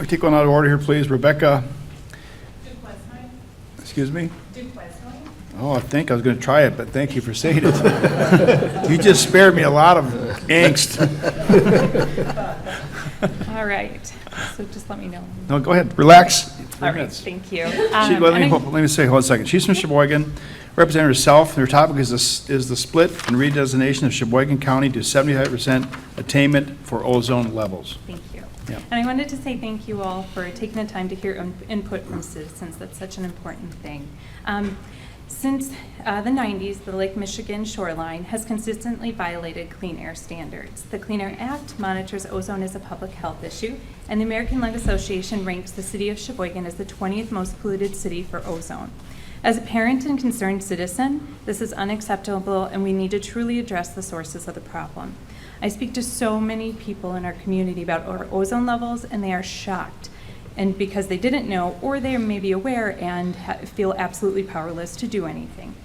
take one out of order here, please. Rebecca. Excuse me? Oh, I think I was going to try it, but thank you for saying it. You just spared me a lot of angst. All right. So just let me know. No, go ahead. Relax. All right. Thank you. Let me say, hold on a second. She's from Sheboygan, representing herself. Their topic is the split and redesignation of Sheboygan County to 75% attainment for ozone levels. Thank you. Yeah. And I wanted to say thank you all for taking the time to hear input from citizens. That's such an important thing. Since the 90s, the Lake Michigan shoreline has consistently violated clean air standards. The Clean Air Act monitors ozone as a public health issue, and the American Lung Association ranks the city of Sheboygan as the 20th most polluted city for ozone. As a parent and concerned citizen, this is unacceptable, and we need to truly address the sources of the problem. I speak to so many people in our community about our ozone levels, and they are shocked. And because they didn't know, or they may be aware and feel absolutely powerless to do anything.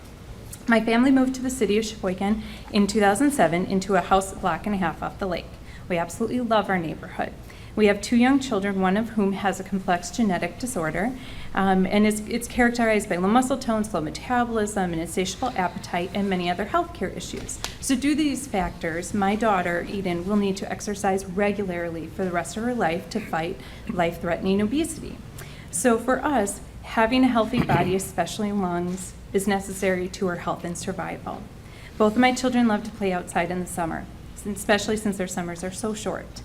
My family moved to the city of Sheboygan in 2007 into a house block and a half off the lake. We absolutely love our neighborhood. We have 2 young children, one of whom has a complex genetic disorder, and it's characterized by low muscle tone, slow metabolism, an insatiable appetite, and many other healthcare issues. So due to these factors, my daughter, Eden, will need to exercise regularly for the rest of her life to fight life-threatening obesity. So for us, having a healthy body, especially lungs, is necessary to her health and survival. Both of my children love to play outside in the summer, especially since their summers are so short.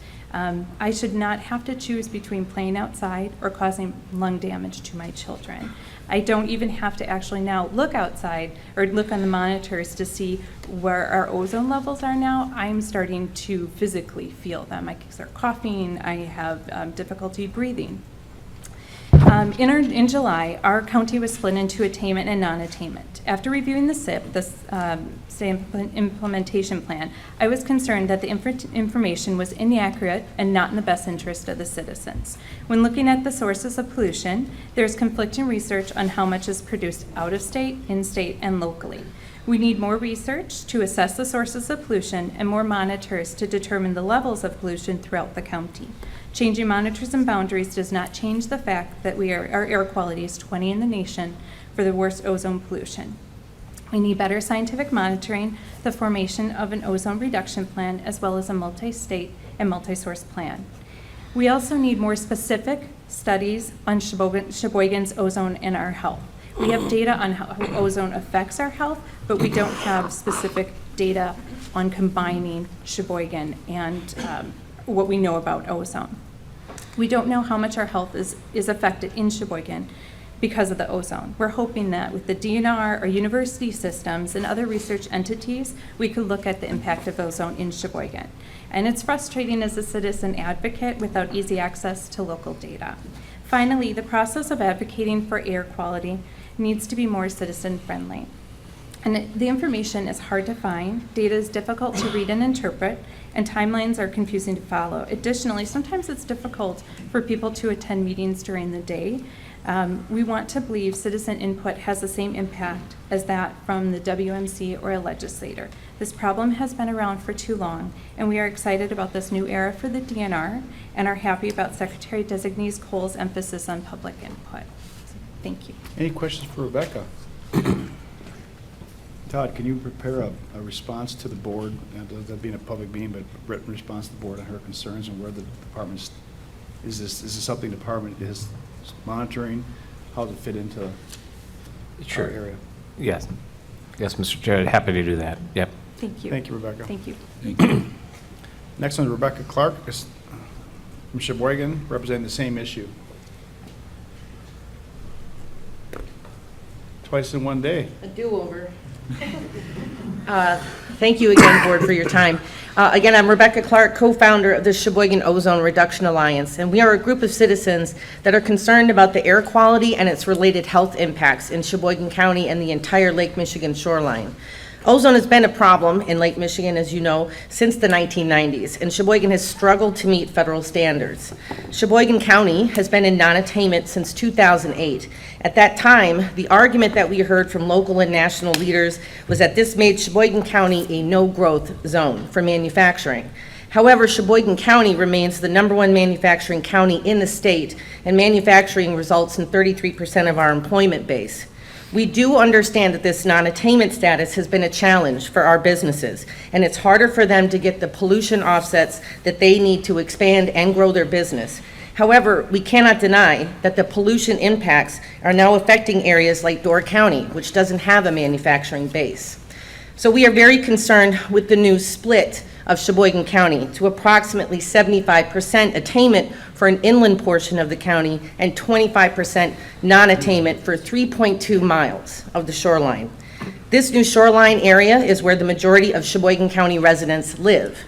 I should not have to choose between playing outside or causing lung damage to my children. I don't even have to actually now look outside or look on the monitors to see where our ozone levels are now. I'm starting to physically feel them. I start coughing, I have difficulty breathing. In July, our county was split into attainment and non-attainment. After reviewing the SIP, the State Implementation Plan, I was concerned that the information was inaccurate and not in the best interest of the citizens. When looking at the sources of pollution, there's conflicting research on how much is produced out of state, in-state, and locally. We need more research to assess the sources of pollution and more monitors to determine the levels of pollution throughout the county. Changing monitors and boundaries does not change the fact that our air quality is 20 in the nation for the worst ozone pollution. We need better scientific monitoring, the formation of an ozone reduction plan, as well as a multi-state and multi-source plan. We also need more specific studies on Sheboygan's ozone and our health. We have data on how ozone affects our health, but we don't have specific data on combining Sheboygan and what we know about ozone. We don't know how much our health is affected in Sheboygan because of the ozone. We're hoping that with the DNR, our university systems, and other research entities, we could look at the impact of ozone in Sheboygan. And it's frustrating as a citizen advocate without easy access to local data. Finally, the process of advocating for air quality needs to be more citizen-friendly. And the information is hard to find, data is difficult to read and interpret, and timelines are confusing to follow. Additionally, sometimes it's difficult for people to attend meetings during the day. We want to believe citizen input has the same impact as that from the WMC or a legislator. This problem has been around for too long, and we are excited about this new era for the DNR and are happy about Secretary Designee Cole's emphasis on public input. So, thank you. Any questions for Rebecca? Todd, can you prepare a response to the board, that being a public meeting, but written response to the board on her concerns and where the department is this something the department is monitoring? How does it fit into our area? Yes. Yes, Mr. Chair, happy to do that. Yep. Thank you. Thank you, Rebecca. Thank you. Thank you. Next one is Rebecca Clark from Sheboygan, representing the same issue. Twice in one day. A do-over. Thank you again, board, for your time. Again, I'm Rebecca Clark, co-founder of the Sheboygan Ozone Reduction Alliance, and we are a group of citizens that are concerned about the air quality and its related health impacts in Sheboygan County and the entire Lake Michigan shoreline. Ozone has been a problem in Lake Michigan, as you know, since the 1990s, and Sheboygan has struggled to meet federal standards. Sheboygan County has been in non-attainment since 2008. At that time, the argument that we heard from local and national leaders was that this made Sheboygan County a no-growth zone for manufacturing. However, Sheboygan County remains the #1 manufacturing county in the state, and manufacturing results in 33% of our employment base. We do understand that this non-attainment status has been a challenge for our businesses, and it's harder for them to get the pollution offsets that they need to expand and grow their business. However, we cannot deny that the pollution impacts are now affecting areas like Door County, which doesn't have a manufacturing base. So we are very concerned with the new split of Sheboygan County to approximately 75% attainment for an inland portion of the county and 25% non-attainment for 3.2 miles of the shoreline. This new shoreline area is where the majority of Sheboygan County residents live.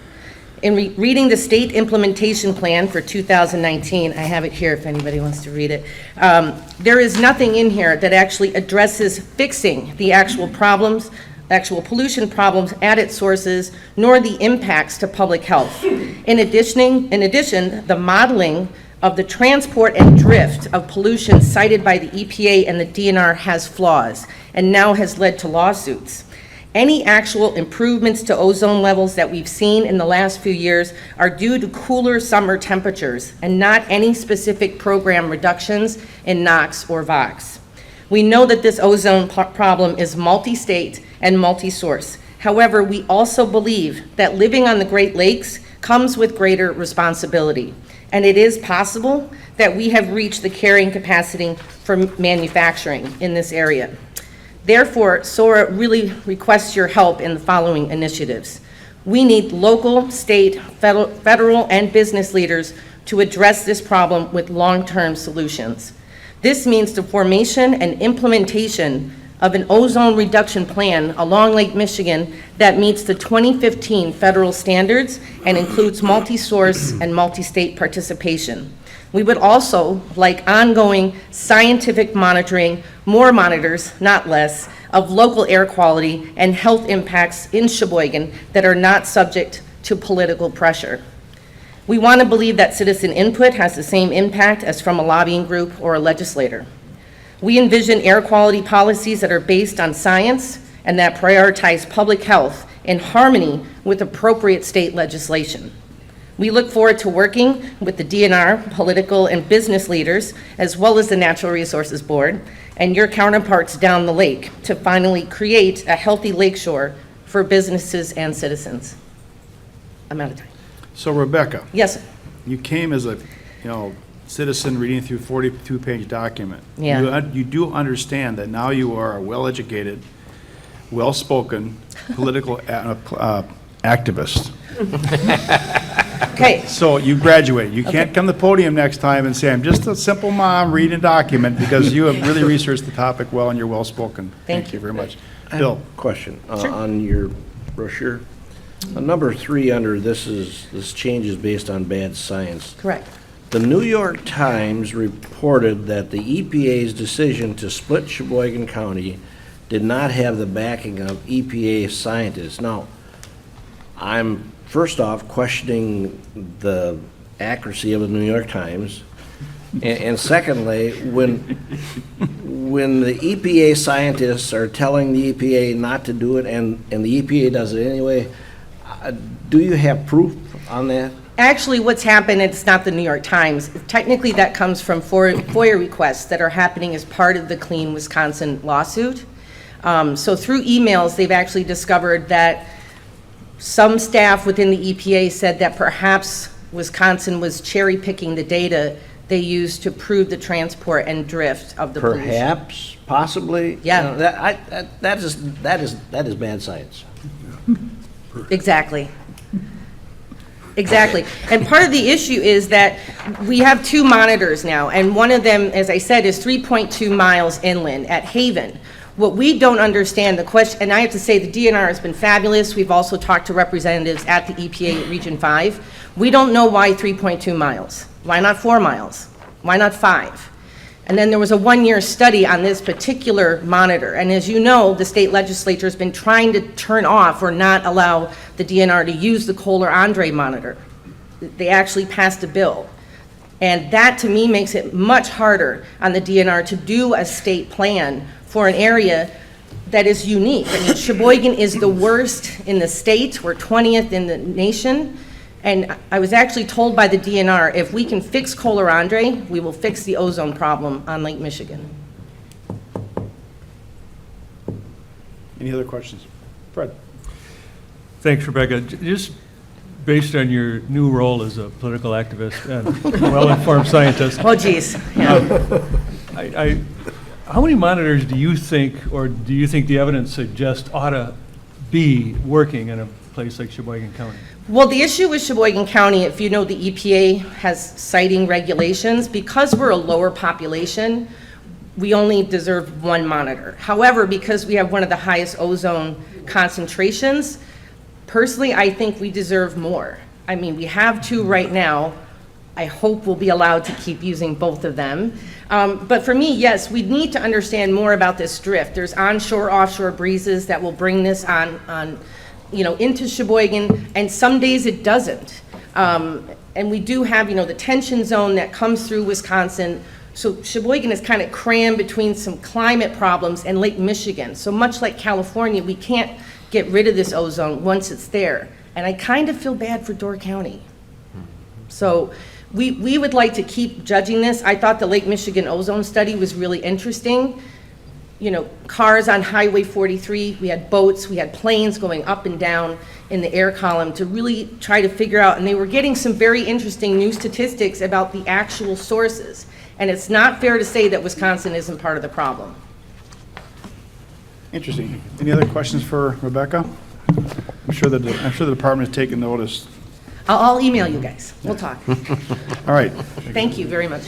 In reading the state implementation plan for 2019, I have it here if anybody wants to read it, there is nothing in here that actually addresses fixing the actual pollution problems at its sources, nor the impacts to public health. In addition, the modeling of the transport and drift of pollution cited by the EPA and the DNR has flaws and now has led to lawsuits. Any actual improvements to ozone levels that we've seen in the last few years are due to cooler summer temperatures and not any specific program reductions in NOx or VOx. We know that this ozone problem is multi-state and multi-source. However, we also believe that living on the Great Lakes comes with greater responsibility, and it is possible that we have reached the carrying capacity for manufacturing in this area. Therefore, SORA really requests your help in the following initiatives. We need local, state, federal, and business leaders to address this problem with long-term solutions. This means the formation and implementation of an ozone reduction plan along Lake Michigan that meets the 2015 federal standards and includes multi-source and multi-state participation. We would also like ongoing scientific monitoring, more monitors, not less, of local air quality and health impacts in Sheboygan that are not subject to political pressure. We want to believe that citizen input has the same impact as from a lobbying group or a legislator. We envision air quality policies that are based on science and that prioritize public health in harmony with appropriate state legislation. We look forward to working with the DNR, political and business leaders, as well as the Natural Resources Board and your counterparts down the lake to finally create a healthy lakeshore for businesses and citizens. I'm out of time. So Rebecca, Yes, you came as a, citizen reading through 42-page document. Yeah. You do understand that now you are a well-educated, well-spoken political activist. okay. So you graduated. You can't come to the podium next time and say, I'm just a simple mom reading a document, because you have really researched the topic well and you're well-spoken. Thank you very much. I have Bill? a question Sure. on your brochure. Number 3 under this change is based on bad science. Correct. The New York Times reported that the EPA's decision to split Sheboygan County did not have the backing of EPA scientists. Now, I'm first off questioning the accuracy of the New York Times. And secondly, when the EPA scientists are telling the EPA not to do it and the EPA does it anyway, do you have proof on that? Actually, what's happened, it's not the New York Times. Technically, that comes from FOIA requests that are happening as part of the Clean Wisconsin lawsuit. So through emails, they've actually discovered that some staff within the EPA said that perhaps Wisconsin was cherry-picking the data they used to prove the transport and drift of the pollution. Perhaps, possibly. Yeah. You know, that is bad science. Exactly. Exactly. And part of the issue is that we have 2 monitors now, and one of them, as I said, is 3.2 miles inland at Haven. What we don't understand, the question, and I have to say the DNR has been fabulous. We've also talked to representatives at the EPA at Region 5. We don't know why 3.2 miles. Why not 4 miles? Why not 5? And then there was a 1-year study on this particular monitor. And as you know, the state legislature has been trying to turn off or not allow the DNR to use the Kohler-Andre monitor. They actually passed a bill. And that, to me, makes it much harder on the DNR to do a state plan for an area that is unique. I mean, Sheboygan is the worst in the state. We're 20th in the nation. And I was actually told by the DNR, if we can fix Colarandre, we will fix the ozone problem on Lake Michigan. Any other questions? Fred? Thanks, Rebecca. Just based on your new role as a political activist and well-informed scientist, Oh geez, yeah. how many monitors do you think, or do you think the evidence suggests ought to be working in a place like Sheboygan County? Well, the issue with Sheboygan County, if you know, the EPA has siting regulations. Because we're a lower population, we only deserve one monitor. However, because we have one of the highest ozone concentrations, personally, I think we deserve more. I mean, we have two right now. I hope we'll be allowed to keep using both of them. But for me, yes, we need to understand more about this drift. There's onshore, offshore breezes that will bring this into Sheboygan, and some days it doesn't. And we do have, the tension zone that comes through Wisconsin. So Sheboygan is kind of crammed between some climate problems and Lake Michigan. So much like California, we can't get rid of this ozone once it's there. And I kind of feel bad for Door County. So we would like to keep judging this. I thought the Lake Michigan ozone study was really interesting. Cars on Highway 43, we had boats, we had planes going up and down in the air column to really try to figure out, and they were getting some very interesting new statistics about the actual sources. And it's not fair to say that Wisconsin isn't part of the problem. Interesting. Any other questions for Rebecca? I'm sure the department has taken notice. I'll email you guys. We'll talk. All right. Thank you very much.